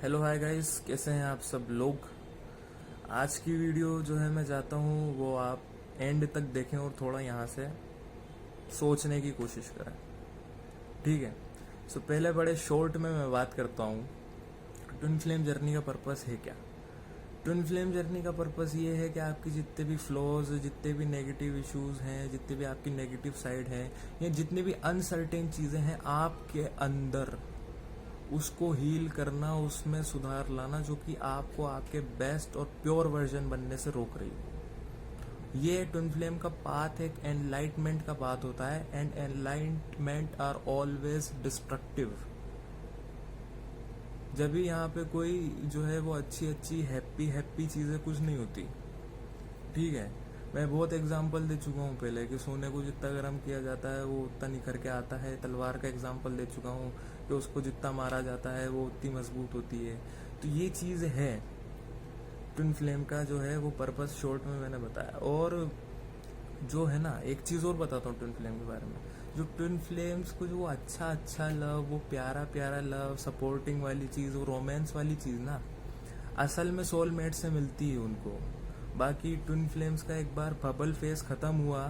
Hello hi guys, कैसे हैं आप सब लोग। आज की वीडियो जो है मैं चाहता हूँ वो आप एंड तक देखें और थोड़ा यहाँ से सोचने की कोशिश करें। ठीक है। सो पहले बड़े शॉर्ट में मैं बात करता हूँ, ट्विन फ्लेम जर्नी का पर्पस है क्या। ट्विन फ्लेम जर्नी का पर्पस ये है कि आपकी जितने भी फ्लॉज, जितने भी नेगेटिव इश्यूज हैं, जितने भी आपकी नेगेटिव साइड हैं, या जितनी भी अनसर्टेन चीज़ें हैं आपके अंदर, उसको हील करना, उसमें सुधार लाना, जो कि आपको आपके बेस्ट और प्योर वर्जन बनने से रोक रही हो। ये ट्विन फ्लेम का पाथ एक एनलाइटमेंट का पाथ होता है, and enlightenment are always destructive. जब भी यहाँ पे कोई जो है वो अच्छी अच्छी हैप्पी हैप्पी चीज़ें कुछ नहीं होती। ठीक है। मैं बहुत एग्जाम्पल दे चुका हूँ पहले कि सोने को जितना गर्म किया जाता है वो उतना निखर के आता है। तलवार का एग्जाम्पल दे चुका हूँ कि उसको जितना मारा जाता है वो उतनी मजबूत होती है। तो ये चीज़ है ट्विन फ्लेम का जो है वो पर्पस, शॉर्ट में मैंने बताया। और जो है ना, एक चीज़ और बताता हूँ ट्विन फ्लेम के बारे में। जो ट्विन फ्लेम्स को जो अच्छा अच्छा लव, वो प्यारा प्यारा लव, सपोर्टिंग वाली चीज़, वो रोमांस वाली चीज़ ना, असल में सोलमेट से मिलती है उनको। बाकी ट्विन फ्लेम्स का एक बार बबल फेस ख़त्म हुआ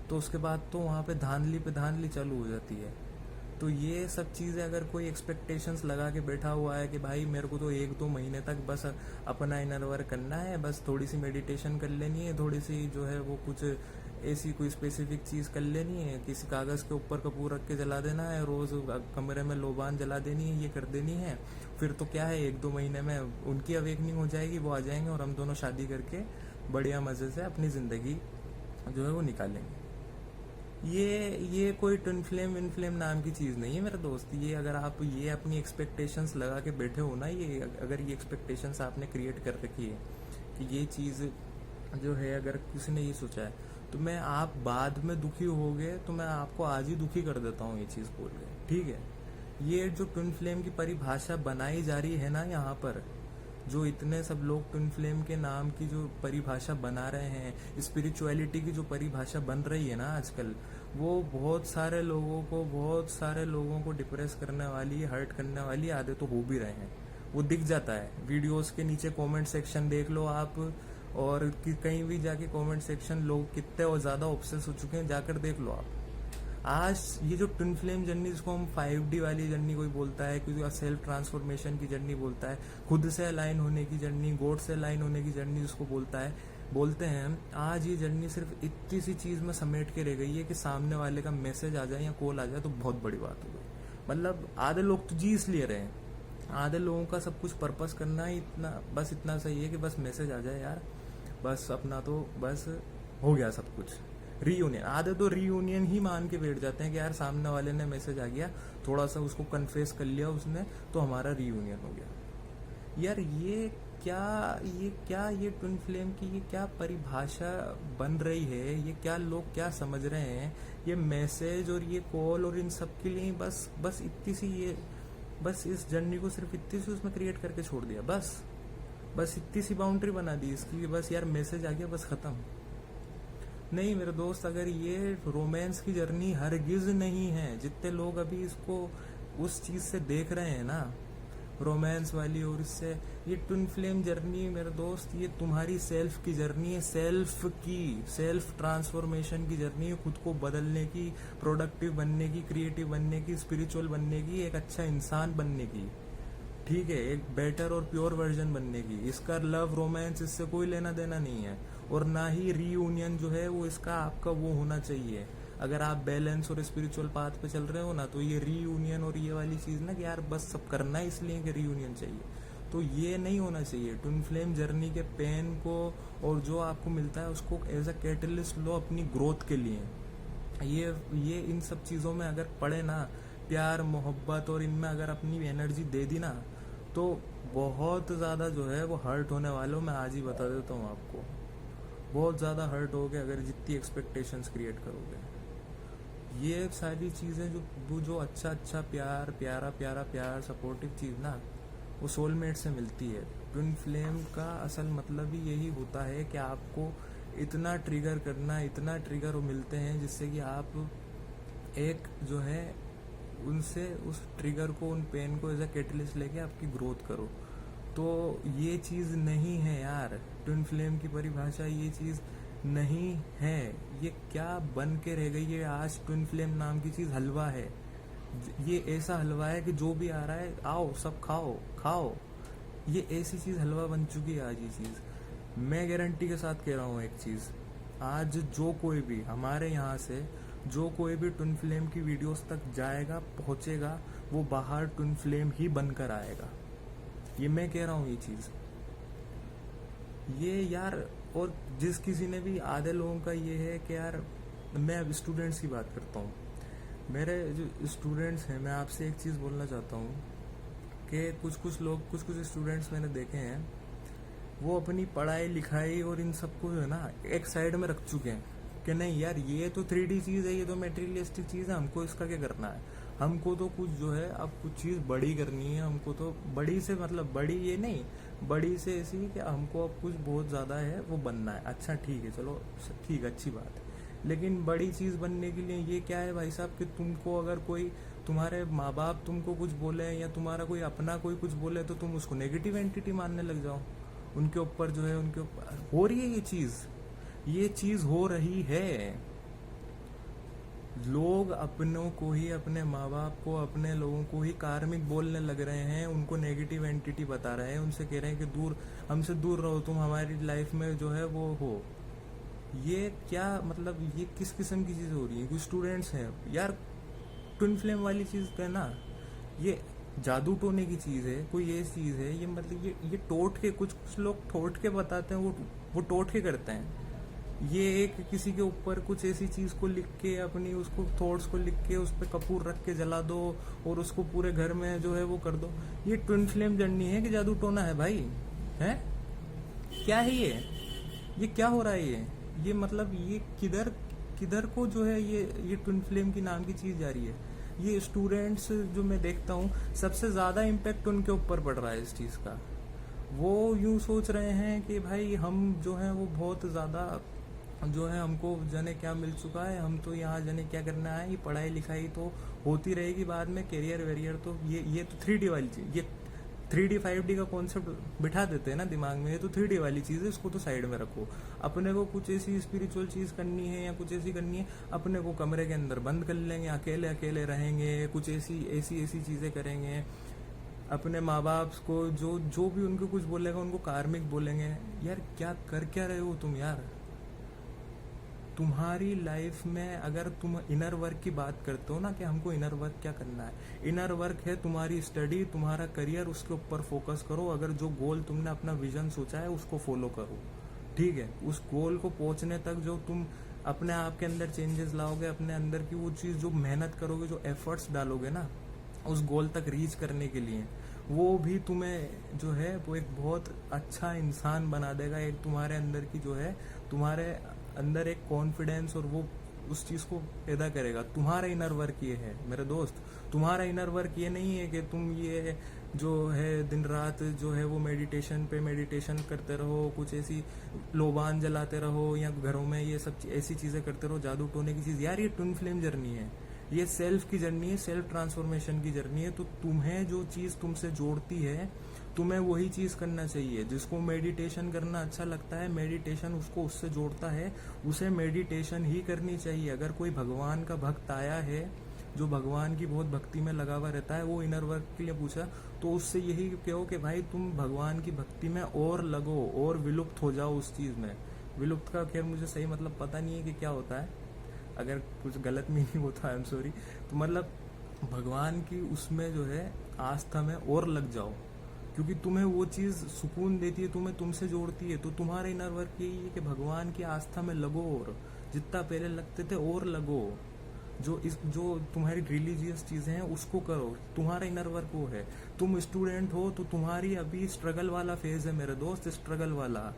तो उसके बाद तो वहाँ पे धांधली चालू हो जाती है। तो ये सब चीज़ें, अगर कोई एक्सपेक्टेशंस लगा के बैठा हुआ है कि भाई मेरे को तो 1-2 महीने तक बस अपना इनर वर्क करना है, बस थोड़ी सी मेडिटेशन कर लेनी है, थोड़ी सी जो है वो कुछ ऐसी कोई स्पेसिफिक चीज़ कर लेनी है, किसी कागज़ के ऊपर कपूर रख के जला देना है, रोज़ कमरे में लोबान जला देनी है, ये कर देनी है, फिर तो क्या है 1-2 महीने में उनकी अवेकनिंग हो जाएगी, वो आ जाएंगे और हम दोनों शादी करके बढ़िया मज़े से अपनी ज़िंदगी जो है वो निकालेंगे। ये कोई ट्विन फ्लेम विन फ्लेम नाम की चीज़ नहीं है मेरे दोस्त। ये अगर आप ये अपनी एक्सपेक्टेशंस लगा के बैठे हो ना, ये अगर ये एक्सपेक्टेशंस आपने क्रिएट कर रखी है कि ये चीज़ जो है, अगर किसी ने ये सोचा है तो मैं आप बाद में दुखी होगे तो मैं आपको आज ही दुखी कर देता हूँ ये चीज़ बोल के। ठीक है। ये जो ट्विन फ्लेम की परिभाषा बनाई जा रही है ना यहाँ पर, जो इतने सब लोग ट्विन फ्लेम के नाम की जो परिभाषा बना रहे हैं, स्पिरिचुअलिटी की जो परिभाषा बन रही है ना आजकल, वो बहुत सारे लोगों को डिप्रेस करने वाली, हर्ट करने वाली आदत तो हो भी रहे हैं। वो दिख जाता है वीडियोस के नीचे, कमेंट सेक्शन देख लो आप, और कहीं भी जाके कमेंट सेक्शन लोग कितने और ज़्यादा ऑब्सेस हो चुके हैं, जाकर देख लो आप। आज ये जो ट्विन फ्लेम जर्नी, जिसको हम 5D वाली जर्नी कोई बोलता है, कोई सेल्फ ट्रांसफॉर्मेशन की जर्नी बोलता है, खुद से अलाइन होने की जर्नी, गॉड से अलाइन होने की जर्नी जिसको बोलते हैं हम, आज ये जर्नी सिर्फ इतनी सी चीज़ में समेट के रह गई है कि सामने वाले का मैसेज आ जाए या कॉल आ जाए तो बहुत बड़ी बात हो गई। मतलब आधे लोग तो जी इसलिए रहे हैं, आधे लोगों का सब कुछ पर्पस करना ही इतना सही है कि बस मैसेज आ जाए यार, बस अपना तो बस हो गया सब कुछ। रीयूनियन, आधे तो रीयूनियन ही मान के बैठ जाते हैं कि यार सामने वाले ने मैसेज आ गया, थोड़ा सा उसको कन्फेस कर लिया उसने, तो हमारा रीयूनियन हो गया। यार ये ट्विन फ्लेम की ये क्या परिभाषा बन रही है, ये क्या लोग क्या समझ रहे हैं, ये मैसेज और ये कॉल और इन सब के लिए बस इतनी सी, ये बस इस जर्नी को सिर्फ इतनी सी उसमें क्रिएट करके छोड़ दिया, बस इतनी सी बाउंड्री बना दी इसकी, बस यार मैसेज आ गया बस खत्म। नहीं मेरे दोस्त, अगर ये रोमांस की जर्नी हरगिज नहीं है, जितने लोग अभी इसको उस चीज से देख रहे हैं ना, रोमांस वाली, और इससे ये ट्विन फ्लेम जर्नी मेरे दोस्त, ये तुम्हारी सेल्फ की जर्नी है, सेल्फ ट्रांसफॉर्मेशन की जर्नी है, खुद को बदलने की, प्रोडक्टिव बनने की, क्रिएटिव बनने की, स्पिरिचुअल बनने की, एक अच्छा इंसान बनने की। ठीक है, एक बेटर और प्योर वर्जन बनने की। इसका लव रोमांस इससे कोई लेना देना नहीं है, और ना ही रीयूनियन जो है वो इसका आपका वो होना चाहिए। अगर आप बैलेंस और स्पिरिचुअल पाथ पे चल रहे हो ना, तो ये रीयूनियन और ये वाली चीज ना कि यार बस सब करना है इसलिए कि रीयूनियन चाहिए, तो ये नहीं होना चाहिए। ट्विन फ्लेम जर्नी के पेन को और जो आपको मिलता है उसको एज अ कैटलिस्ट लो अपनी ग्रोथ के लिए। ये इन सब चीजों में अगर पड़े ना, प्यार मोहब्बत और इनमें अगर अपनी एनर्जी दे दी ना, तो बहुत ज़्यादा जो है वो हर्ट होने वाले हो। मैं आज ही बता देता हूँ आपको, बहुत ज़्यादा हर्ट होगे अगर जितनी एक्सपेक्टेशंस क्रिएट करोगे। ये सारी चीज़ें जो अच्छा प्यार, प्यार सपोर्टिव चीज़ ना, वो सोलमेट से मिलती है। ट्विन फ्लेम का असल मतलब ही यही होता है कि आपको इतना ट्रिगर करना, इतना ट्रिगर मिलते हैं जिससे कि आप एक जो है उनसे उस ट्रिगर को, उन पेन को एज अ कैटलिस्ट लेके आपकी ग्रोथ करो। तो ये चीज़ नहीं है यार, ट्विन फ्लेम की परिभाषा ये चीज़ नहीं है। ये क्या बन के रह गई है आज? ट्विन फ्लेम नाम की चीज़ हलवा है। ये ऐसा हलवा है कि जो भी आ रहा है आओ सब खाओ खाओ। ये ऐसी चीज़ हलवा बन चुकी है आज ये चीज़। मैं गारंटी के साथ कह रहा हूँ एक चीज़, आज जो कोई भी हमारे यहाँ से जो कोई भी ट्विन फ्लेम की वीडियोस तक जाएगा पहुँचेगा, वो बाहर ट्विन फ्लेम ही बनकर आएगा। ये मैं कह रहा हूँ ये चीज़। ये यार, और जिस किसी ने भी, आधे लोगों का ये है कि यार, मैं अब स्टूडेंट्स की बात करता हूँ। मेरे जो स्टूडेंट्स हैं, मैं आपसे एक चीज़ बोलना चाहता हूँ कि कुछ कुछ स्टूडेंट्स मैंने देखे हैं, वो अपनी पढ़ाई लिखाई और इन सबको जो है ना एक साइड में रख चुके हैं कि नहीं यार ये तो 3D चीज़ है, ये तो मेटेरियलिस्टिक चीज़ है, हमको इसका क्या करना है। हमको तो कुछ जो है अब कुछ चीज़ बड़ी करनी है। हमको तो बड़ी से मतलब बड़ी ये नहीं, बड़ी से ऐसी कि हमको अब कुछ बहुत ज़्यादा है वो बनना है। अच्छा ठीक है, चलो ठीक, अच्छी बात है। लेकिन बड़ी चीज़ बनने के लिए ये क्या है भाई साहब कि तुमको अगर कोई, तुम्हारे माँ बाप तुमको कुछ बोले या तुम्हारा कोई अपना कोई कुछ बोले तो तुम उसको नेगेटिव एंटिटी मानने लग जाओ। उनके ऊपर जो है, उनके ऊपर हो रही है ये चीज़ हो रही है। लोग अपनों को ही, अपने माँ बाप को, अपने लोगों को ही कार्मिक बोलने लग रहे हैं, उनको नेगेटिव एंटिटी बता रहे हैं, उनसे कह रहे हैं कि दूर, हमसे दूर रहो, तुम हमारी लाइफ में जो है वो हो। ये क्या मतलब, ये किस किस्म की चीज़ हो रही है? कुछ स्टूडेंट्स हैं यार, ट्विन फ्लेम वाली चीज़ है ना, ये जादू टोने की चीज़ है, कोई ये चीज़ है, ये मतलब ये टोट के, कुछ लोग ठोट के बताते हैं, वो टोट के करते हैं। ये एक किसी के ऊपर कुछ ऐसी चीज को लिख के, अपनी उसको थॉट्स को लिख के उस पर कपूर रख के जला दो और उसको पूरे घर में जो है वो कर दो। ये ट्विन फ्लेम जर्नी है कि जादू टोना है भाई? है क्या है ये क्या हो रहा है ये मतलब ये किधर किधर को जो है ये ट्विन फ्लेम की नाम की चीज जा रही है। ये स्टूडेंट्स जो मैं देखता हूँ, सबसे ज्यादा इम्पेक्ट उनके ऊपर पड़ रहा है इस चीज का। वो यूं सोच रहे हैं कि भाई हम जो है वो बहुत ज्यादा जो है, हमको जाने क्या मिल चुका है, हम तो यहाँ जाने क्या करना है, ये पढ़ाई लिखाई तो होती रहेगी, बाद में करियर वेरियर तो ये तो 3D वाली चीज, ये 3D 5D का कॉन्सेप्ट बिठा देते हैं ना दिमाग में। ये तो 3D वाली चीज़ है, इसको तो साइड में रखो। अपने को कुछ ऐसी स्पिरिचुअल चीज़ करनी है या कुछ ऐसी करनी है, अपने को कमरे के अंदर बंद कर लेंगे, अकेले अकेले रहेंगे, कुछ ऐसी ऐसी ऐसी चीज़ें करेंगे। अपने माँ बाप को जो भी उनको कुछ बोलेगा उनको कार्मिक बोलेंगे। यार क्या रहे हो तुम यार? तुम्हारी लाइफ में अगर तुम इनर वर्क की बात करते हो ना, कि हमको इनर वर्क क्या करना है, इनर वर्क है तुम्हारी स्टडी, तुम्हारा करियर, उसके ऊपर फोकस करो। अगर जो गोल तुमने अपना विजन सोचा है उसको फॉलो करो, ठीक है। उस गोल को पहुंचने तक जो तुम अपने आप के अंदर चेंजेस लाओगे, अपने अंदर की वो चीज़ जो मेहनत करोगे, जो एफर्ट्स डालोगे ना उस गोल तक रीच करने के लिए, वो भी तुम्हें जो है वो एक बहुत अच्छा इंसान बना देगा। एक तुम्हारे अंदर की जो है, तुम्हारे अंदर एक कॉन्फिडेंस और वो उस चीज को पैदा करेगा। तुम्हारा इनर वर्क ये है मेरे दोस्त। तुम्हारा इनर वर्क ये नहीं है कि तुम ये जो है दिन रात जो है वो मेडिटेशन पे मेडिटेशन करते रहो, कुछ ऐसी लोबान जलाते रहो या घरों में ये सब ऐसी चीजें करते रहो, जादू टोने की चीज। यार ये ट्विन फ्लेम जर्नी है, ये सेल्फ की जर्नी है, सेल्फ ट्रांसफॉर्मेशन की जर्नी है। तो तुम्हें जो चीज तुमसे जोड़ती है, तुम्हें वही चीज करना चाहिए। जिसको मेडिटेशन करना अच्छा लगता है, मेडिटेशन उसको उससे जोड़ता है, उसे मेडिटेशन ही करनी चाहिए। अगर कोई भगवान का भक्त आया है, जो भगवान की बहुत भक्ति में लगा हुआ रहता है, वो इनर वर्क के लिए पूछा, तो उससे यही कहो कि भाई तुम भगवान की भक्ति में और लगो और विलुप्त हो जाओ उस चीज में। विलुप्त का खैर मुझे सही मतलब पता नहीं है कि क्या होता है, अगर कुछ गलत मीनिंग होता है आई एम सॉरी। तो मतलब भगवान की उसमें जो है आस्था में और लग जाओ, क्योंकि तुम्हें वो चीज सुकून देती है, तुम्हें तुमसे जोड़ती है। तो तुम्हारा इनर वर्क यही है कि भगवान की आस्था में लगो, और जितना पहले लगते थे और लगो। जो तुम्हारी रिलीजियस चीजें हैं उसको करो, तुम्हारा इनर वर्क वो है। तुम स्टूडेंट हो तो तुम्हारी अभी स्ट्रगल वाला फेज है मेरे दोस्त, स्ट्रगल वाला।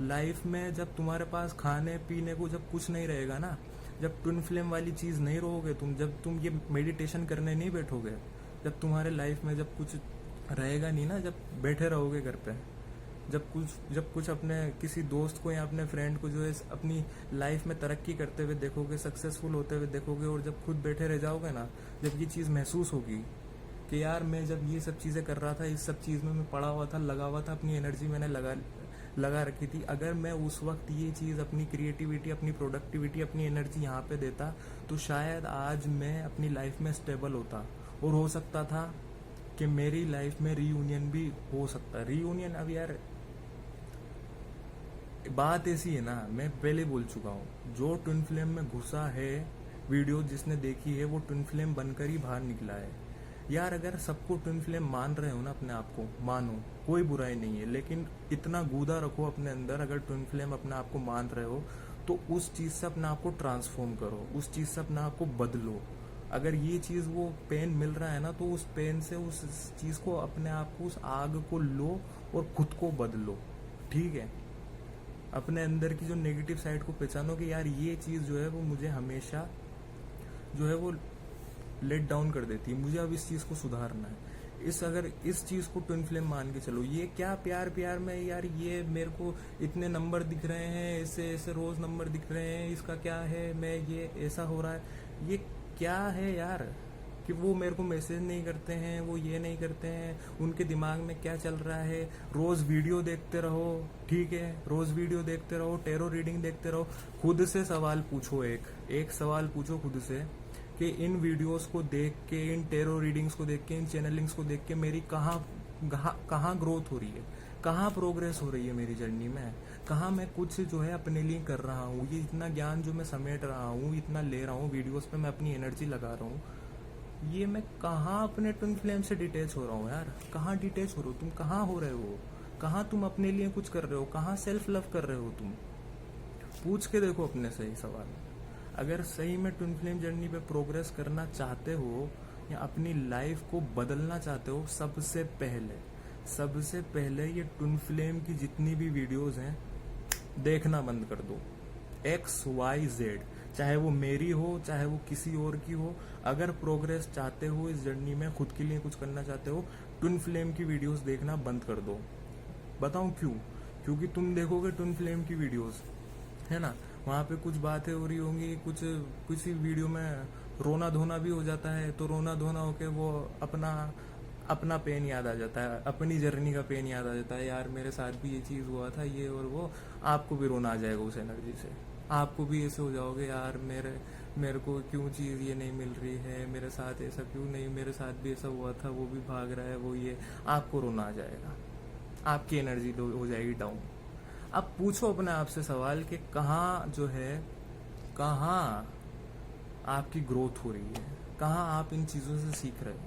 लाइफ में जब तुम्हारे पास खाने पीने को जब कुछ नहीं रहेगा ना, जब ट्विन फ्लेम वाली चीज नहीं रहोगे तुम, जब तुम ये मेडिटेशन करने नहीं बैठोगे, जब तुम्हारे लाइफ में जब कुछ रहेगा नहीं ना, जब बैठे रहोगे घर पे, जब कुछ अपने किसी दोस्त को या अपने फ्रेंड को जो है अपनी लाइफ में तरक्की करते हुए देखोगे, सक्सेसफुल होते हुए देखोगे, और जब खुद बैठे रह जाओगे ना, जब ये चीज महसूस होगी, कि यार मैं जब ये सब चीज़ें कर रहा था, इस सब चीज़ में मैं पड़ा हुआ था, लगा हुआ था, अपनी एनर्जी मैंने लगा रखी थी, अगर मैं उस वक्त ये चीज़, अपनी क्रिएटिविटी, अपनी प्रोडक्टिविटी, अपनी एनर्जी यहाँ पे देता, तो शायद आज मैं अपनी लाइफ में स्टेबल होता, और हो सकता था कि मेरी लाइफ में रीयूनियन भी हो सकता है। रीयूनियन, अब यार बात ऐसी है ना, मैं पहले बोल चुका हूँ, जो ट्विन फ्लेम में घुसा है, वीडियो जिसने देखी है, वो ट्विन फ्लेम बनकर ही बाहर निकला है। यार अगर सबको ट्विन फ्लेम मान रहे हो ना, अपने आप को मानो, कोई बुराई नहीं है, लेकिन इतना गूदा रखो अपने अंदर, अगर ट्विन फ्लेम अपने आप को मान रहे हो तो उस चीज़ से अपने आप को ट्रांसफॉर्म करो, उस चीज़ से अपने आप को बदलो। अगर ये चीज़, वो पेन मिल रहा है ना, तो उस पेन से उस चीज़ को, अपने आप को, उस आग को लो और खुद को बदलो। ठीक है, अपने अंदर की जो नेगेटिव साइड को पहचानो कि यार ये चीज़ जो है वो मुझे हमेशा जो है वो लेट डाउन कर देती है, मुझे अब इस चीज़ को सुधारना है। अगर इस चीज़ को ट्विन फ्लेम मान के चलो, ये क्या प्यार में यार, ये मेरे को इतने नंबर दिख रहे हैं, ऐसे ऐसे रोज नंबर दिख रहे हैं, इसका क्या है, मैं ये ऐसा हो रहा है, ये क्या है यार, कि वो मेरे को मैसेज नहीं करते हैं, वो ये नहीं करते हैं, उनके दिमाग में क्या चल रहा है। रोज वीडियो देखते रहो, ठीक है, रोज वीडियो देखते रहो, टेरो रीडिंग देखते रहो, खुद से सवाल पूछो, एक सवाल पूछो खुद से कि इन वीडियोस को देख के, इन टेरो रीडिंग्स को देख के, इन चैनलिंग्स को देख के मेरी कहाँ ग्रोथ हो रही है, कहाँ प्रोग्रेस हो रही है मेरी जर्नी में, कहाँ मैं कुछ जो है अपने लिए कर रहा हूँ, ये इतना ज्ञान जो मैं समेट रहा हूँ, इतना ले रहा हूँ, वीडियोस पे मैं अपनी एनर्जी लगा रहा हूँ, ये मैं कहाँ अपने ट्विन फ्लेम से डिटेच हो रहा हूँ यार, कहाँ डिटेच हो रहे हो तुम, कहाँ हो रहे हो, कहाँ तुम अपने लिए कुछ कर रहे हो, कहाँ सेल्फ लव कर रहे हो तुम, पूछ के देखो अपने से ही सवाल। अगर सही में ट्विन फ्लेम जर्नी पे प्रोग्रेस करना चाहते हो या अपनी लाइफ को बदलना चाहते हो, सबसे पहले ये ट्विन फ्लेम की जितनी भी वीडियोस हैं देखना बंद कर दो। XYZ, चाहे वो मेरी हो, चाहे वो किसी और की हो, अगर प्रोग्रेस चाहते हो इस जर्नी में, खुद के लिए कुछ करना चाहते हो, ट्विन फ्लेम की वीडियोस देखना बंद कर दो। बताऊं क्यों? क्योंकि तुम देखोगे ट्विन फ्लेम की वीडियोस, है ना, वहाँ पे कुछ बातें हो रही होंगी, कुछ किसी वीडियो में रोना धोना भी हो जाता है, तो रोना धोना होके वो अपना पेन याद आ जाता है, अपनी जर्नी का पेन याद आ जाता है, यार मेरे साथ भी ये चीज़ हुआ था, ये और वो, आपको भी रोना आ जाएगा उस एनर्जी से, आपको भी ऐसे हो जाओगे, यार मेरे को क्यों चीज़ ये नहीं मिल रही है, मेरे साथ ऐसा क्यों नहीं, मेरे साथ भी ऐसा हुआ था, वो भी भाग रहा है, वो ये, आपको रोना आ जाएगा, आपकी एनर्जी हो जाएगी डाउन। अब पूछो अपने आप से सवाल कि कहाँ जो है, कहाँ आपकी ग्रोथ हो रही है, कहाँ आप इन चीज़ों से सीख रहे हो।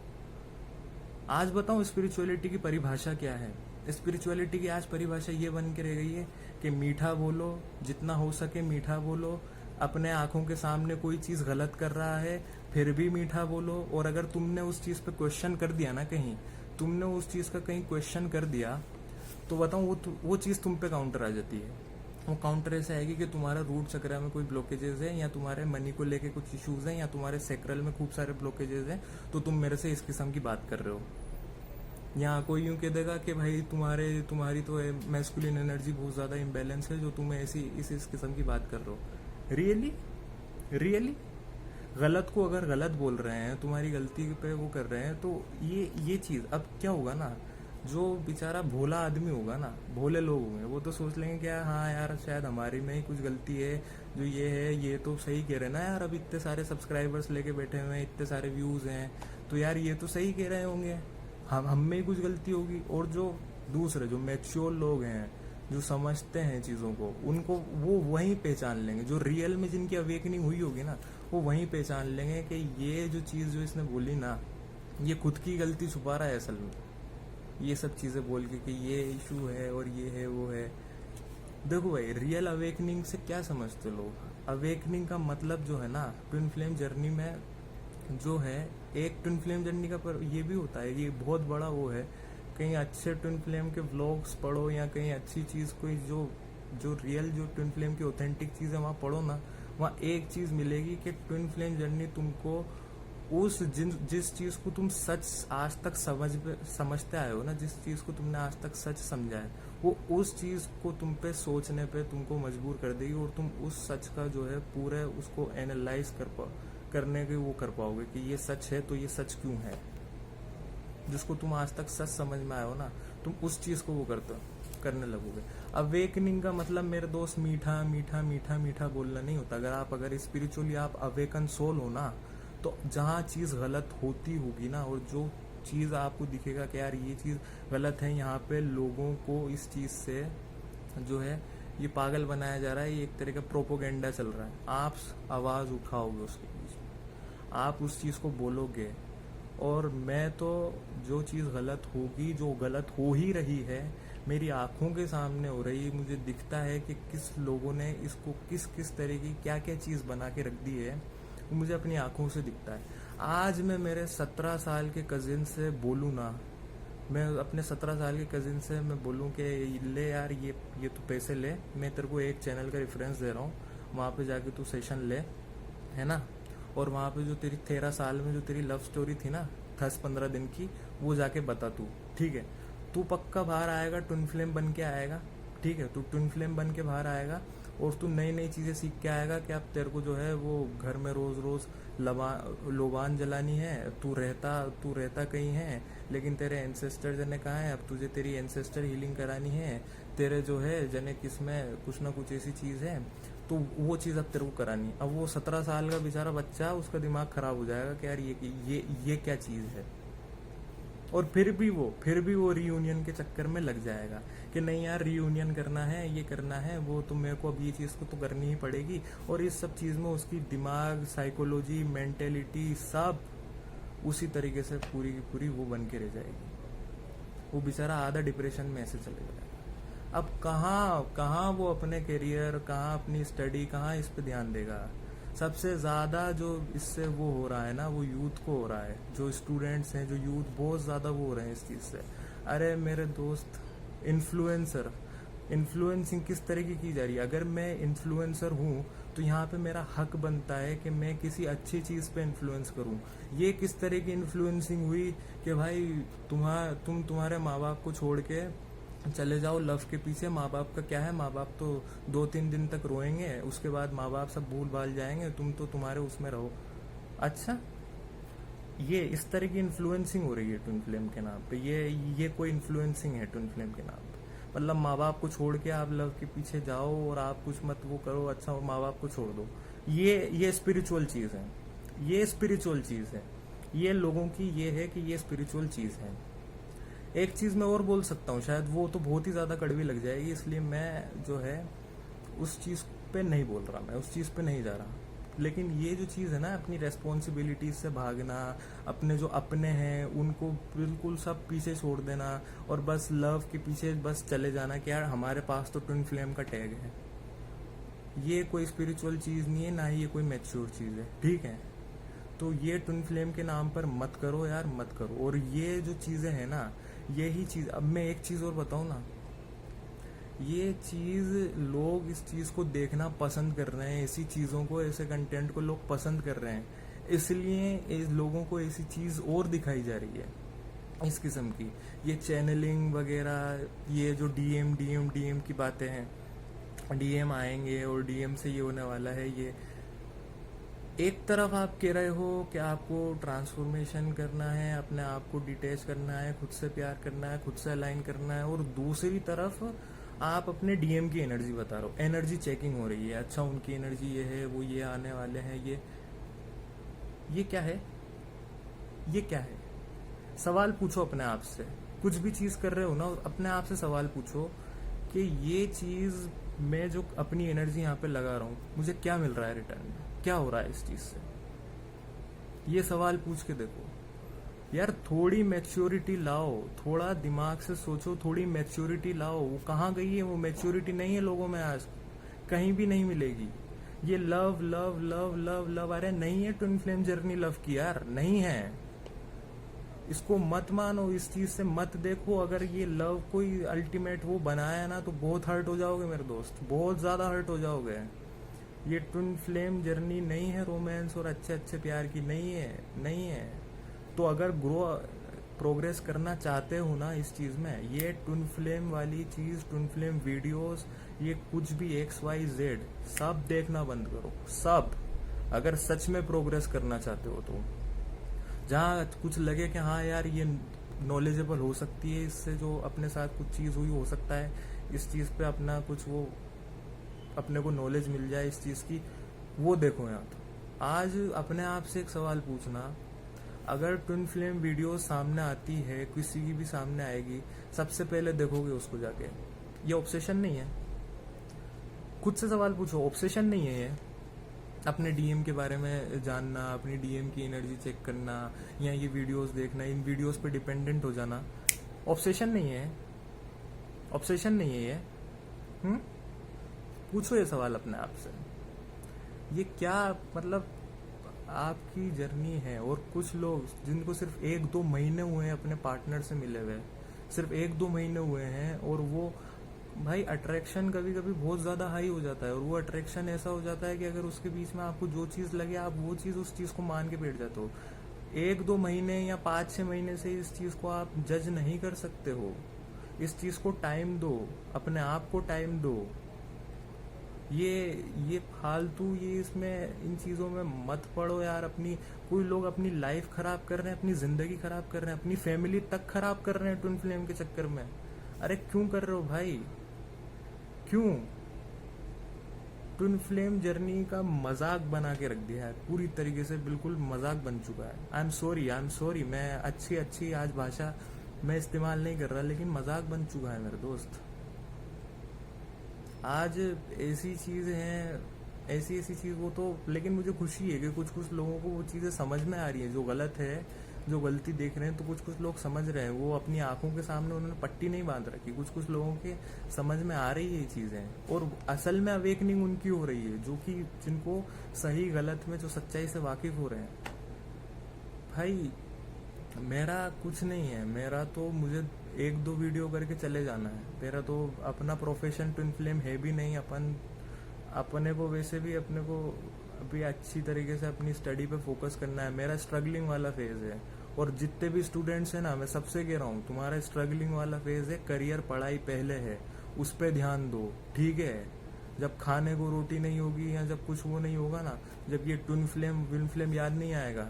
आज बताऊं स्पिरिचुअलिटी की परिभाषा क्या है? स्पिरिचुअलिटी की आज परिभाषा ये बन के रह गई है कि मीठा बोलो, जितना हो सके मीठा बोलो, अपने आंखों के सामने कोई चीज़ गलत कर रहा है फिर भी मीठा बोलो, और अगर तुमने उस चीज़ पे क्वेश्चन कर दिया ना, कहीं तुमने उस चीज़ का कहीं क्वेश्चन कर दिया, तो बताऊँ वो चीज़ तुम पे काउंटर आ जाती है। वो काउंटर ऐसे आएगी कि तुम्हारा रूट चक्र में कोई ब्लॉकेजेस है, या तुम्हारे मनी को लेके कुछ इश्यूज हैं, या तुम्हारे सेक्रल में खूब सारे ब्लॉकेजेस हैं, तो तुम मेरे से इस किस्म की बात कर रहे हो। यहाँ कोई यूँ कह देगा कि भाई तुम्हारी तो मैस्कुलिन एनर्जी बहुत ज़्यादा इम्बैलेंस है, जो तुम ऐसी इस किस्म की बात कर रहे हो। रियली गलत को अगर गलत बोल रहे हैं, तुम्हारी गलती पे वो कर रहे हैं, तो ये चीज़ अब क्या होगा ना, जो बेचारा भोला आदमी होगा ना, भोले लोग होंगे, वो तो सोच लेंगे क्या, हाँ यार शायद हमारी में ही कुछ गलती है, जो ये है ये तो सही कह रहे हैं ना यार, अब इतने सारे सब्सक्राइबर्स लेके बैठे हुए हैं, इतने सारे व्यूज़ हैं, तो यार ये तो सही कह रहे होंगे, हम में ही कुछ गलती होगी। और जो दूसरे जो मैच्योर लोग हैं, जो समझते हैं चीज़ों को, उनको वो वहीं पहचान लेंगे, जो रियल में जिनकी अवेकनिंग हुई होगी ना, वो वहीं पहचान लेंगे कि ये जो चीज़ जो इसने बोली ना, ये खुद की गलती छुपा रहा है असल में, ये सब चीज़ें बोल के कि ये इशू है और ये है वो है। देखो भाई, रियल अवेकनिंग से क्या समझते लोग? अवेकनिंग का मतलब जो है ना, ट्विन फ्लेम जर्नी में जो है, एक ट्विन फ्लेम जर्नी का पर ये भी होता है, ये बहुत बड़ा वो है, कहीं अच्छे ट्विन फ्लेम के व्लॉग्स पढ़ो, या कहीं अच्छी चीज़ कोई जो रियल जो ट्विन फ्लेम की ऑथेंटिक चीज़ है वहाँ पढ़ो ना, वहाँ एक चीज़ मिलेगी कि ट्विन फ्लेम जर्नी तुमको जिस चीज़ को तुम सच आज तक समझते आए हो ना, जिस चीज़ को तुमने आज तक सच समझा है, वो उस चीज़ को तुम पे सोचने पे तुमको मजबूर कर देगी, और तुम उस सच का जो है पूरे उसको एनालाइज करने के वो कर पाओगे कि ये सच है तो ये सच क्यों है। जिसको तुम आज तक सच समझ में आए हो ना, तुम उस चीज को वो करने लगोगे। अवेकनिंग का मतलब मेरे दोस्त मीठा मीठा मीठा मीठा बोलना नहीं होता। अगर स्पिरिचुअली आप अवेकन सोल हो ना, तो जहाँ चीज गलत होती होगी ना, और जो चीज आपको दिखेगा कि यार ये चीज गलत है, यहाँ पे लोगों को इस चीज से जो है ये पागल बनाया जा रहा है, ये एक तरह का प्रोपोगेंडा चल रहा है, आप आवाज उठाओगे उसके बीच में, आप उस चीज को बोलोगे। और मैं तो जो चीज गलत होगी, जो गलत हो ही रही है, मेरी आंखों के सामने हो रही है, मुझे दिखता है कि किस लोगों ने इसको किस किस तरह की क्या क्या चीज बना के रख दी है, वो मुझे अपनी आंखों से दिखता है। आज मैं मेरे 17 साल के कजिन से बोलूँ ना, मैं अपने 17 साल के कजिन से मैं बोलूँ कि ले यार ये तू पैसे ले, मैं तेरे को एक चैनल का रेफरेंस दे रहा हूँ, वहाँ पे जाके तू सेशन ले, है ना, और वहाँ पे जो तेरी 13 साल में जो तेरी लव स्टोरी थी ना 10-15 दिन की, वो जाके बता तू, ठीक है। तू पक्का बाहर आएगा, ट्विन फ्लेम बन के आएगा, ठीक है, तू ट्विन फ्लेम बन के बाहर आएगा, और तू नई नई चीज़ें सीख के आएगा कि अब तेरे को जो है वो घर में रोज़ रोज़ लोबान जलानी है, तू रहता कहीं है, लेकिन तेरे एंसेस्टर जने कहाँ है, अब तुझे तेरी एंसेस्टर हीलिंग करानी है, तेरे जो है जने किसमें कुछ ना कुछ ऐसी चीज़ है, तो वो चीज़ अब तेरे को करानी। अब वो 17 साल का बेचारा बच्चा, उसका दिमाग खराब हो जाएगा कि यार ये क्या चीज़ है, और फिर भी वो रीयूनियन के चक्कर में लग जाएगा कि नहीं यार रीयूनियन करना है, ये करना है, वो तो मेरे को अब ये चीज़ को तो करनी ही पड़ेगी, और इस सब चीज़ में उसकी दिमाग, साइकोलॉजी, मेंटेलिटी सब उसी तरीके से पूरी की पूरी वो बन के रह जाएगी। वो बेचारा आधा डिप्रेशन में ऐसे चले जाएगा। अब कहाँ वो अपने करियर, कहाँ अपनी स्टडी, कहाँ इस पे ध्यान देगा। सबसे ज़्यादा जो इससे वो हो रहा है ना, वो यूथ को हो रहा है, जो स्टूडेंट्स हैं, जो यूथ बहुत ज़्यादा वो हो रहे हैं इस चीज़ से। अरे मेरे दोस्त, इन्फ्लुएंसिंग किस तरीके की जा रही है। अगर मैं इन्फ्लुएंसर हूँ तो यहाँ पे मेरा हक बनता है कि मैं किसी अच्छी चीज़ पे इन्फ्लुएंस करूँ। ये किस तरह की इन्फ्लुएंसिंग हुई कि भाई तुम तुम्हारे माँ बाप को छोड़ के चले जाओ लव के पीछे। माँ बाप का क्या है, माँ बाप तो 2-3 दिन तक रोएंगे, उसके बाद माँ बाप सब भूल भाल जाएंगे, तुम तो तुम्हारे उसमें रहो। अच्छा, ये इस तरह की इन्फ्लुएंसिंग हो रही है ट्विन फ्लेम के नाम पे। ये कोई इन्फ्लुएंसिंग है ट्विन फ्लेम के नाम पे? मतलब माँ बाप को छोड़ के आप लव के पीछे जाओ और आप कुछ मत वो करो, अच्छा वो माँ बाप को छोड़ दो। ये स्पिरिचुअल चीज़ है, ये स्पिरिचुअल चीज़ है, ये लोगों की ये है कि ये स्पिरिचुअल चीज़ है। एक चीज़ मैं और बोल सकता हूँ, शायद वो तो बहुत ही ज़्यादा कड़वी लग जाएगी, इसलिए मैं जो है उस चीज़ पे नहीं बोल रहा, मैं उस चीज़ पे नहीं जा रहा। लेकिन ये जो चीज़ है ना, अपनी रेस्पॉन्सिबिलिटीज से भागना, अपने जो अपने हैं उनको बिल्कुल सब पीछे छोड़ देना, और बस लव के पीछे बस चले जाना कि यार हमारे पास तो ट्विन फ्लेम का टैग है, ये कोई स्पिरिचुअल चीज़ नहीं है, ना ही ये कोई मैच्योर चीज़ है, ठीक है। तो ये ट्विन फ्लेम के नाम पर मत करो यार, मत करो। और ये जो चीज़ें हैं ना, यही चीज़, अब मैं एक चीज़ और बताऊँ ना, ये चीज़ लोग इस चीज़ को देखना पसंद कर रहे हैं, ऐसी चीज़ों को, ऐसे कंटेंट को लोग पसंद कर रहे हैं, इसलिए इस लोगों को ऐसी चीज़ और दिखाई जा रही है इस किस्म की। ये चैनलिंग वगैरह, ये जो डीएम की बातें हैं, डीएम आएंगे और डीएम से ये होने वाला है, ये एक तरफ आप कह रहे हो कि आपको ट्रांसफॉर्मेशन करना है, अपने आप को डिटैच करना है, खुद से प्यार करना है, खुद से अलाइन करना है, और दूसरी तरफ आप अपने डीएम की एनर्जी बता रहे हो, एनर्जी चेकिंग हो रही है। अच्छा उनकी एनर्जी ये है, वो ये आने वाले हैं, ये क्या है, ये क्या है? सवाल पूछो अपने आप से। कुछ भी चीज़ कर रहे हो ना, अपने आप से सवाल पूछो कि ये चीज़ मैं जो अपनी एनर्जी यहाँ पे लगा रहा हूँ, मुझे क्या मिल रहा है रिटर्न में, क्या हो रहा है इस चीज़ से? ये सवाल पूछ के देखो यार। थोड़ी मैच्योरिटी लाओ, थोड़ा दिमाग से सोचो, थोड़ी मैच्योरिटी लाओ। वो कहाँ गई है वो मैच्योरिटी? नहीं है लोगों में आज, कहीं भी नहीं मिलेगी। ये love love love love love, अरे नहीं है ट्विन फ्लेम जर्नी लव की यार, नहीं है। इसको मत मानो, इस चीज से मत देखो। अगर ये लव कोई अल्टीमेट वो बनाया ना, तो बहुत हर्ट हो जाओगे मेरे दोस्त, बहुत ज्यादा हर्ट हो जाओगे। ये ट्विन फ्लेम जर्नी नहीं है रोमांस और अच्छे अच्छे प्यार की, नहीं है, नहीं है। तो अगर प्रोग्रेस करना चाहते हो ना इस चीज में, ये ट्विन फ्लेम वाली चीज, ट्विन फ्लेम वीडियोस, ये कुछ भी XYZ सब देखना बंद करो, सब। अगर सच में प्रोग्रेस करना चाहते हो तो, जहाँ कुछ लगे कि हाँ यार ये नॉलेजेबल हो सकती है इससे, जो अपने साथ कुछ चीज़ हुई हो सकता है इस चीज़ पे अपना कुछ वो अपने को नॉलेज मिल जाए इस चीज़ की, वो देखो। यहाँ तो आज अपने आप से एक सवाल पूछना, अगर ट्विन फ्लेम वीडियो सामने आती है, किसी की भी सामने आएगी, सबसे पहले देखोगे उसको जाके? ये ऑब्सेशन नहीं है? खुद से सवाल पूछो, ऑब्सेशन नहीं है ये? अपने डीएम के बारे में जानना, अपनी डीएम की एनर्जी चेक करना, या ये वीडियोस देखना, इन वीडियोस पे डिपेंडेंट हो जाना, ऑब्सेशन नहीं है? ऑब्सेशन नहीं है ये? पूछो ये सवाल अपने आप से। ये क्या मतलब आपकी जर्नी है? और कुछ लोग जिनको सिर्फ 1-2 महीने हुए हैं अपने पार्टनर से मिले हुए, सिर्फ 1-2 महीने हुए हैं, और वो भाई अट्रैक्शन कभी कभी बहुत ज़्यादा हाई हो जाता है, और वो अट्रैक्शन ऐसा हो जाता है कि अगर उसके बीच में आपको जो चीज़ लगे आप वो चीज़ उस चीज़ को मान के बैठ जाते हो। 1-2 महीने या 5-6 महीने से इस चीज़ को आप जज नहीं कर सकते हो। इस चीज़ को टाइम दो, अपने आप को टाइम दो। ये फालतू ये इसमें इन चीज़ों में मत पड़ो यार। अपनी कोई लोग अपनी लाइफ खराब कर रहे हैं, अपनी ज़िंदगी खराब कर रहे हैं, अपनी फैमिली तक खराब कर रहे हैं ट्विन फ्लेम के चक्कर में। अरे क्यों कर रहे हो भाई? क्यों? ट्विन फ्लेम जर्नी का मजाक बना के रख दिया है पूरी तरीके से, बिल्कुल मजाक बन चुका है। आई एम सॉरी, मैं अच्छी आज भाषा मैं इस्तेमाल नहीं कर रहा, लेकिन मजाक बन चुका है मेरे दोस्त। आज ऐसी चीज़ें हैं, ऐसी चीज़ वो तो, लेकिन मुझे खुशी है कि कुछ लोगों को वो चीज़ें समझ में आ रही है, जो गलत है, जो गलती देख रहे हैं, तो कुछ लोग समझ रहे हैं। वो अपनी आंखों के सामने उन्होंने पट्टी नहीं बांध रखी, कुछ लोगों के समझ में आ रही है ये चीज़ें, और असल में अवेकनिंग उनकी हो रही है, जो कि जिनको सही गलत में जो सच्चाई से वाकिफ हो रहे हैं। भाई मेरा कुछ नहीं है, मेरा तो मुझे 1-2 वीडियो करके चले जाना है। मेरा तो अपना प्रोफेशन ट्विन फ्लेम है भी नहीं। अपने को वैसे भी अपने को अभी अच्छी तरीके से अपनी स्टडी पे फोकस करना है। मेरा स्ट्रगलिंग वाला फेज है, और जितने भी स्टूडेंट्स हैं ना, मैं सबसे कह रहा हूँ, तुम्हारा स्ट्रगलिंग वाला फेज है, करियर पढ़ाई पहले है, उस पर ध्यान दो, ठीक है? जब खाने को रोटी नहीं होगी या जब कुछ वो नहीं होगा ना, जब ये ट्विन फ्लेम याद नहीं आएगा,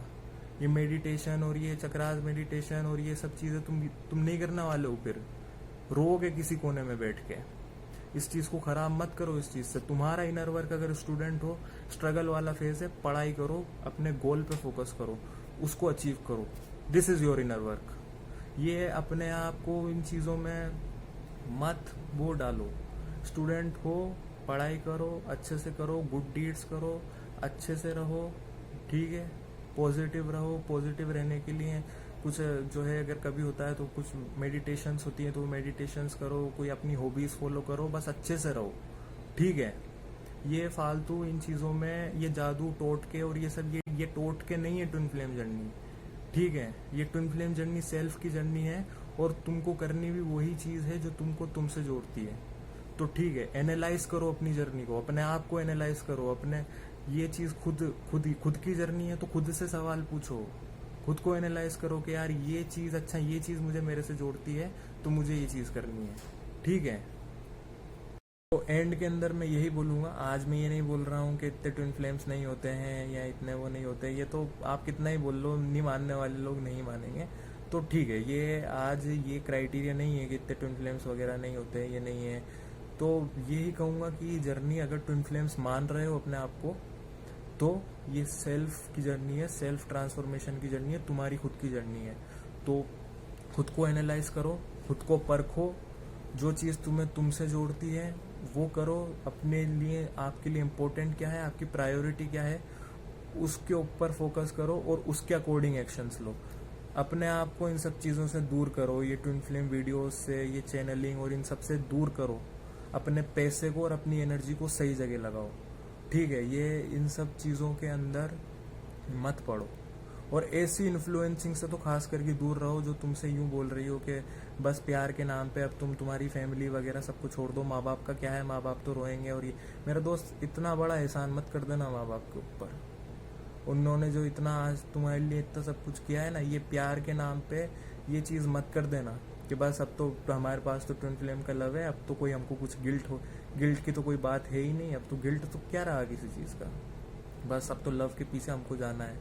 ये मेडिटेशन और ये चक्रास मेडिटेशन और ये सब चीज़ें तुम नहीं करने वाले हो। फिर रोगे किसी कोने में बैठ के। इस चीज़ को खराब मत करो। इस चीज़ से तुम्हारा इनर वर्क, अगर स्टूडेंट हो, स्ट्रगल वाला फेज है, पढ़ाई करो, अपने गोल पे फोकस करो, उसको अचीव करो। This is your inner work. ये अपने आप को इन चीज़ों में मत वो डालो। स्टूडेंट हो, पढ़ाई करो, अच्छे से करो, गुड डीड्स करो, अच्छे से रहो, ठीक है? पॉजिटिव रहो। पॉजिटिव रहने के लिए कुछ जो है, अगर कभी होता है तो कुछ मेडिटेशंस होती हैं तो मेडिटेशंस करो, कोई अपनी हॉबीज फॉलो करो, बस अच्छे से रहो, ठीक है? ये फालतू इन चीज़ों में ये जादू टोटके और ये सब, ये टोटके नहीं है ट्विन फ्लेम जर्नी, ठीक है? ये ट्विन फ्लेम जर्नी सेल्फ की जर्नी है, और तुमको करनी भी वही चीज़ है जो तुमको तुमसे जोड़ती है। तो ठीक है, एनालाइज करो अपनी जर्नी को, अपने आप को एनालाइज करो। अपने ये चीज़ खुद की जर्नी है तो खुद से सवाल पूछो, खुद को एनालाइज करो कि यार ये चीज़, अच्छा ये चीज़ मुझे मेरे से जोड़ती है, तो मुझे ये चीज़ करनी है, ठीक है? तो एंड के अंदर मैं यही बोलूँगा। आज मैं ये नहीं बोल रहा हूँ कि इतने ट्विन फ्लेम्स नहीं होते हैं या इतने वो नहीं होते, ये तो आप कितना ही बोल लो, नहीं मानने वाले लोग नहीं मानेंगे, तो ठीक है। ये आज ये क्राइटेरिया नहीं है कि इतने ट्विन फ्लेम्स वगैरह नहीं होते, ये नहीं है। तो यही कहूँगा कि जर्नी, अगर ट्विन फ्लेम्स मान रहे हो अपने आप को, तो ये सेल्फ की जर्नी है, सेल्फ ट्रांसफॉर्मेशन की जर्नी है, तुम्हारी खुद की जर्नी है। तो खुद को एनालाइज करो, खुद को परखो, जो चीज़ तुम्हें तुमसे जोड़ती है वो करो। अपने लिए, आपके लिए इम्पोर्टेंट क्या है, आपकी प्रायोरिटी क्या है, उसके ऊपर फोकस करो और उसके अकॉर्डिंग एक्शंस लो। अपने आप को इन सब चीज़ों से दूर करो, ये ट्विन फ्लेम वीडियोस से, ये चैनलिंग और इन सब से दूर करो। अपने पैसे को और अपनी एनर्जी को सही जगह लगाओ, ठीक है? ये इन सब चीज़ों के अंदर मत पड़ो, और ऐसी इन्फ्लुएंसिंग से तो खास करके दूर रहो जो तुमसे यूं बोल रही हो कि बस प्यार के नाम पे अब तुम्हारी फैमिली वगैरह सबको छोड़ दो, माँ बाप का क्या है, माँ बाप तो रोएंगे। और ये मेरा दोस्त, इतना बड़ा एहसान मत कर देना माँ बाप के ऊपर। उन्होंने जो इतना आज तुम्हारे लिए इतना सब कुछ किया है ना, ये प्यार के नाम पे ये चीज़ मत कर देना कि बस अब तो हमारे पास तो ट्विन फ्लेम का लव है, अब तो कोई हमको कुछ गिल्ट की तो कोई बात है ही नहीं, अब तो गिल्ट तो क्या रहा किसी चीज़ का, बस अब तो लव के पीछे हमको जाना है।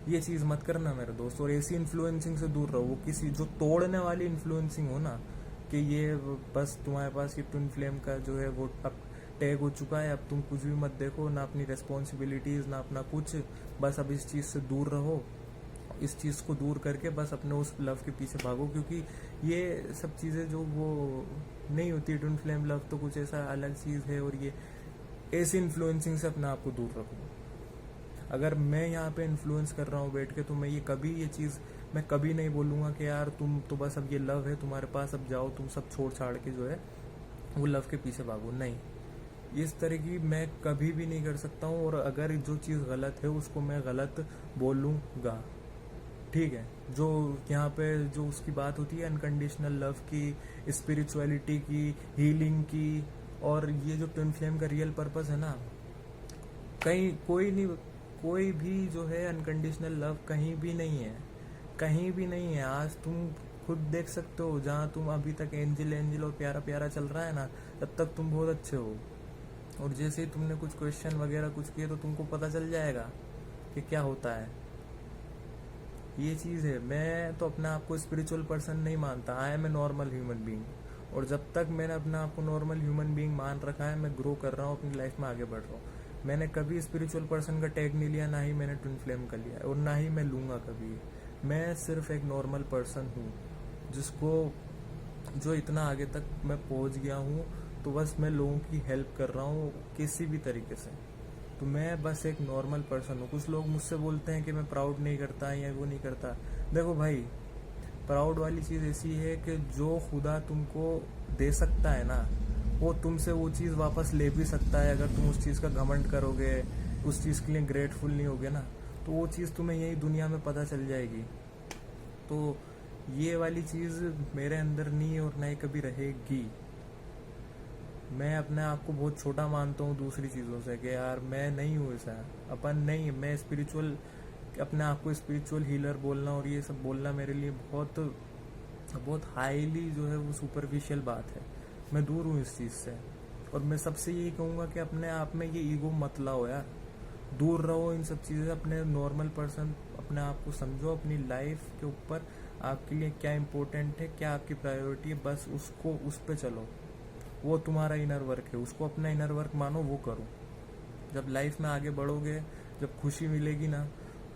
ये चीज़ मत करना मेरे दोस्त। और ऐसी इन्फ्लुएंसिंग से दूर रहो, वो किसी जो तोड़ने वाली इन्फ्लुएंसिंग हो ना, कि ये बस तुम्हारे पास ये ट्विन फ्लेम का जो है वो अब टैग हो चुका है, अब तुम कुछ भी मत देखो, ना अपनी रेस्पॉन्सिबिलिटीज़ ना अपना कुछ, बस अब इस चीज़ से दूर रहो। इस चीज़ को दूर करके बस अपने उस लव के पीछे भागो, क्योंकि ये सब चीज़ें जो वो नहीं होती ट्विन फ्लेम लव, तो कुछ ऐसा अलग चीज़ है। और ये ऐसी इन्फ्लुएंसिंग से अपने आप को दूर रखो। अगर मैं यहाँ पे इन्फ्लुएंस कर रहा हूँ बैठ के, तो मैं ये चीज़ मैं कभी नहीं बोलूँगा कि यार तुम तो बस अब ये लव है तुम्हारे पास, अब जाओ तुम सब छोड़ छाड़ के जो है वो लव के पीछे भागो। नहीं, इस तरह की मैं कभी भी नहीं कर सकता हूँ। और अगर जो चीज़ गलत है उसको मैं गलत बोलूँगा, ठीक है। जो यहाँ पे जो उसकी बात होती है अनकंडीशनल लव की, स्पिरिचुअलिटी की, हीलिंग की, और ये जो ट्विन फ्लेम का रियल पर्पस है ना, कहीं कोई भी जो है अनकंडीशनल लव कहीं भी नहीं है, कहीं भी नहीं है। आज तुम खुद देख सकते हो, जहाँ तुम अभी तक एंजल और प्यारा प्यारा चल रहा है ना, तब तक तुम बहुत अच्छे हो। और जैसे ही तुमने कुछ क्वेश्चन वगैरह कुछ किए तो तुमको पता चल जाएगा कि क्या होता है। ये चीज़ है। मैं तो अपने आप को स्पिरिचुअल पर्सन नहीं मानता, I am a normal human being. और जब तक मैंने अपने आप को नॉर्मल ह्यूमन बीइंग मान रखा है, मैं ग्रो कर रहा हूँ, अपनी लाइफ में आगे बढ़ रहा हूँ। मैंने कभी स्पिरिचुअल पर्सन का टैग नहीं लिया, ना ही मैंने ट्विन फ्लेम का लिया, और ना ही मैं लूँगा कभी। मैं सिर्फ एक नॉर्मल पर्सन हूँ, जिसको जो इतना आगे तक मैं पहुँच गया हूँ, तो बस मैं लोगों की हेल्प कर रहा हूँ किसी भी तरीके से। तो मैं बस एक नॉर्मल पर्सन हूँ। कुछ लोग मुझसे बोलते हैं कि मैं प्राउड नहीं करता या वो नहीं करता। देखो भाई, प्राउड वाली चीज़ ऐसी है कि जो खुदा तुमको दे सकता है ना, वो तुमसे वो चीज़ वापस ले भी सकता है। अगर तुम उस चीज़ का घमंड करोगे, उस चीज़ के लिए ग्रेटफुल नहीं होगे ना, तो वो चीज़ तुम्हें यही दुनिया में पता चल जाएगी। तो ये वाली चीज़ मेरे अंदर नहीं है और ना ही कभी रहेगी। मैं अपने आप को बहुत छोटा मानता हूँ दूसरी चीज़ों से, कि यार मैं नहीं हूँ ऐसा, अपन नहीं। मैं स्पिरिचुअल, अपने आप को स्पिरिचुअल हीलर बोलना और ये सब बोलना मेरे लिए बहुत बहुत हाईली जो है वो सुपरफिशियल बात है। मैं दूर हूँ इस चीज़ से। और मैं सबसे यही कहूँगा कि अपने आप में ये ईगो मत लाओ यार, दूर रहो इन सब चीज़ें। अपने नॉर्मल पर्सन अपने आप को समझो, अपनी लाइफ के ऊपर आपके लिए क्या इम्पोर्टेंट है, क्या आपकी प्रायोरिटी है, बस उसको उस पर चलो। वो तुम्हारा इनर वर्क है, उसको अपना इनर वर्क मानो, वो करो। जब लाइफ में आगे बढ़ोगे, जब खुशी मिलेगी ना,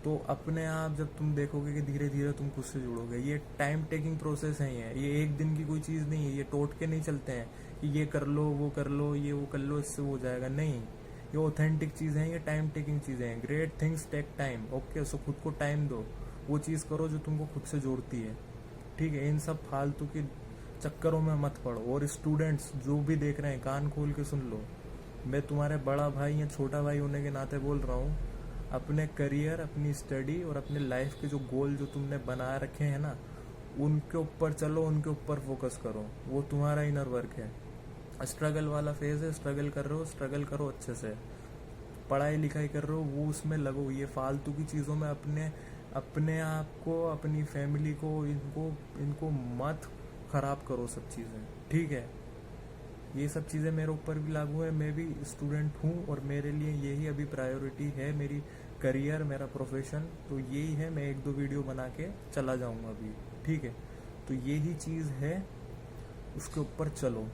तो अपने आप जब तुम देखोगे कि धीरे धीरे तुम खुद से जुड़ोगे। ये टाइम टेकिंग प्रोसेस है, ये एक दिन की कोई चीज़ नहीं है। ये टोट के नहीं चलते हैं कि ये कर लो, वो कर लो, ये वो कर लो, इससे हो जाएगा। नहीं, ये ऑथेंटिक चीज़ें हैं, ये टाइम टेकिंग चीज़ें हैं। Great things take time. Okay, so खुद को टाइम दो, वो चीज़ करो जो तुमको खुद से जोड़ती है, ठीक है। इन सब फालतू की चक्करों में मत पड़ो। और स्टूडेंट्स जो भी देख रहे हैं, कान खोल के सुन लो। मैं तुम्हारे बड़ा भाई या छोटा भाई होने के नाते बोल रहा हूँ, अपने करियर, अपनी स्टडी और अपने लाइफ के जो गोल जो तुमने बना रखे हैं ना, उनके ऊपर चलो, उनके ऊपर फोकस करो। वो तुम्हारा इनर वर्क है। स्ट्रगल वाला फेज है, स्ट्रगल कर रहे हो, स्ट्रगल करो अच्छे से। पढ़ाई लिखाई कर रहे हो, वो उसमें लगो। ये फालतू की चीज़ों में अपने आप को, अपनी फैमिली को, इनको मत खराब करो सब चीज़ें, ठीक है। ये सब चीज़ें मेरे ऊपर भी लागू है। मैं भी स्टूडेंट हूँ और मेरे लिए यही अभी प्रायोरिटी है, मेरी करियर, मेरा प्रोफेशन तो यही है। मैं एक दो वीडियो बना के चला जाऊँगा अभी, ठीक है। तो यही चीज़ है, उसके ऊपर चलो।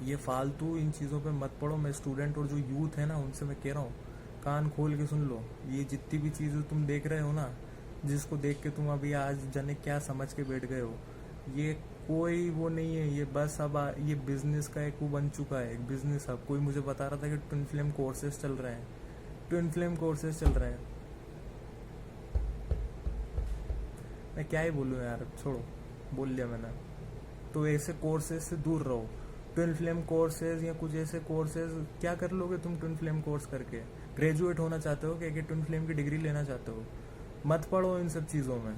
ये फालतू इन चीज़ों पे मत पड़ो। मैं स्टूडेंट और जो यूथ है ना, उनसे मैं कह रहा हूँ, कान खोल के सुन लो। ये जितनी भी चीज़ें तुम देख रहे हो ना, जिसको देख के तुम अभी आज जाने क्या समझ के बैठ गए हो, ये कोई वो नहीं है। ये बस अब ये बिजनेस का एक वो बन चुका है, एक बिजनेस। अब कोई मुझे बता रहा था कि ट्विन फ्लेम कोर्सेज चल रहे हैं, ट्विन फ्लेम कोर्सेज चल रहे हैं। मैं क्या ही बोलूँ यार, छोड़ो, बोल लिया मैंने। तो ऐसे कोर्सेज से दूर रहो। ट्विन फ्लेम कोर्सेज या कुछ ऐसे कोर्सेज क्या कर लोगे तुम ट्विन फ्लेम कोर्स करके? ग्रेजुएट होना चाहते हो कि ट्विन फ्लेम की डिग्री लेना चाहते हो? मत पढ़ो इन सब चीज़ों में।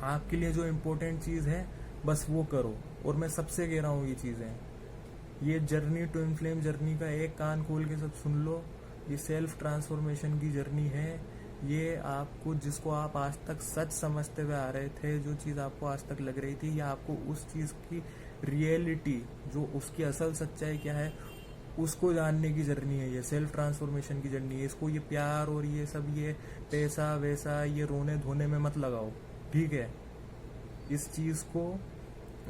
आपके लिए जो इम्पोर्टेंट चीज़ है बस वो करो। और मैं सबसे कह रहा हूँ ये चीज़ें, ये जर्नी, ट्विन फ्लेम जर्नी का एक कान खोल के सब सुन लो। ये सेल्फ ट्रांसफॉर्मेशन की जर्नी है। ये आपको, जिसको आप आज तक सच समझते हुए आ रहे थे, जो चीज़ आपको आज तक लग रही थी, या आपको उस चीज़ की रियलिटी, जो उसकी असल सच्चाई क्या है, उसको जानने की जर्नी है, ये सेल्फ ट्रांसफॉर्मेशन की जर्नी है। इसको ये प्यार और ये सब ये पैसा वैसा ये रोने धोने में मत लगाओ, ठीक है। इस चीज को,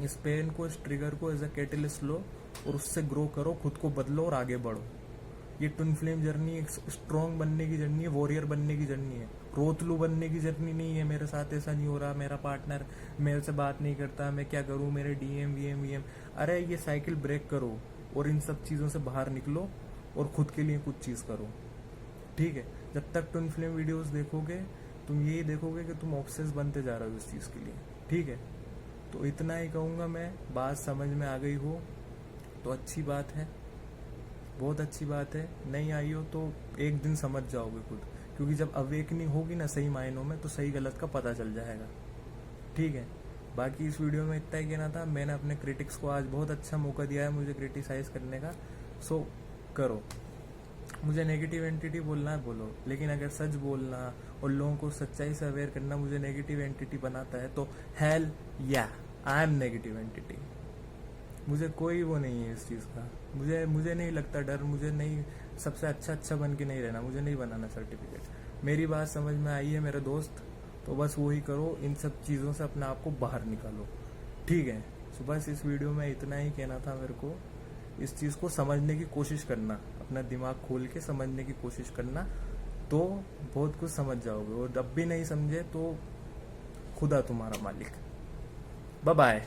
इस पेन को, इस ट्रिगर को एज अ कैटलिस्ट लो और उससे ग्रो करो, खुद को बदलो और आगे बढ़ो। ये ट्विन फ्लेम जर्नी एक स्ट्रॉन्ग बनने की जर्नी है, वॉरियर बनने की जर्नी है, रोतलू बनने की जर्नी नहीं है। मेरे साथ ऐसा नहीं हो रहा, मेरा पार्टनर मेरे से बात नहीं करता, मैं क्या करूं, मेरे डीएम वीएम। अरे ये साइकिल ब्रेक करो और इन सब चीजों से बाहर निकलो और खुद के लिए कुछ चीज करो, ठीक है। जब तक ट्विन फ्लेम वीडियोस देखोगे तुम यही देखोगे कि तुम ऑब्सेस बनते जा रहे हो इस चीज के लिए, ठीक है। तो इतना ही कहूंगा मैं, बात समझ में आ गई हो तो अच्छी बात है, बहुत अच्छी बात है। नहीं आई हो तो एक दिन समझ जाओगे खुद, क्योंकि जब अवेकनिंग होगी ना सही मायनों में तो सही गलत का पता चल जाएगा, ठीक है। बाकी इस वीडियो में इतना ही कहना था। मैंने अपने क्रिटिक्स को आज बहुत अच्छा मौका दिया है मुझे क्रिटिसाइज करने का, सो करो। मुझे नेगेटिव एंटिटी बोलना है बोलो, लेकिन अगर सच बोलना और लोगों को सच्चाई से अवेयर करना मुझे नेगेटिव एंटिटी बनाता है तो हेल या आई एम नेगेटिव एंटिटी। मुझे कोई वो नहीं है इस चीज़ का, मुझे नहीं लगता डर, मुझे नहीं सबसे अच्छा बन के नहीं रहना, मुझे नहीं बनाना सर्टिफिकेट। मेरी बात समझ में आई है मेरे दोस्त, तो बस वही करो, इन सब चीज़ों से अपने आप को बाहर निकालो, ठीक है। तो बस इस वीडियो में इतना ही कहना था मेरे को। इस चीज़ को समझने की कोशिश करना, अपना दिमाग खोल के समझने की कोशिश करना, तो बहुत कुछ समझ जाओगे। और जब भी नहीं समझे तो खुदा तुम्हारा मालिक। Bye bye.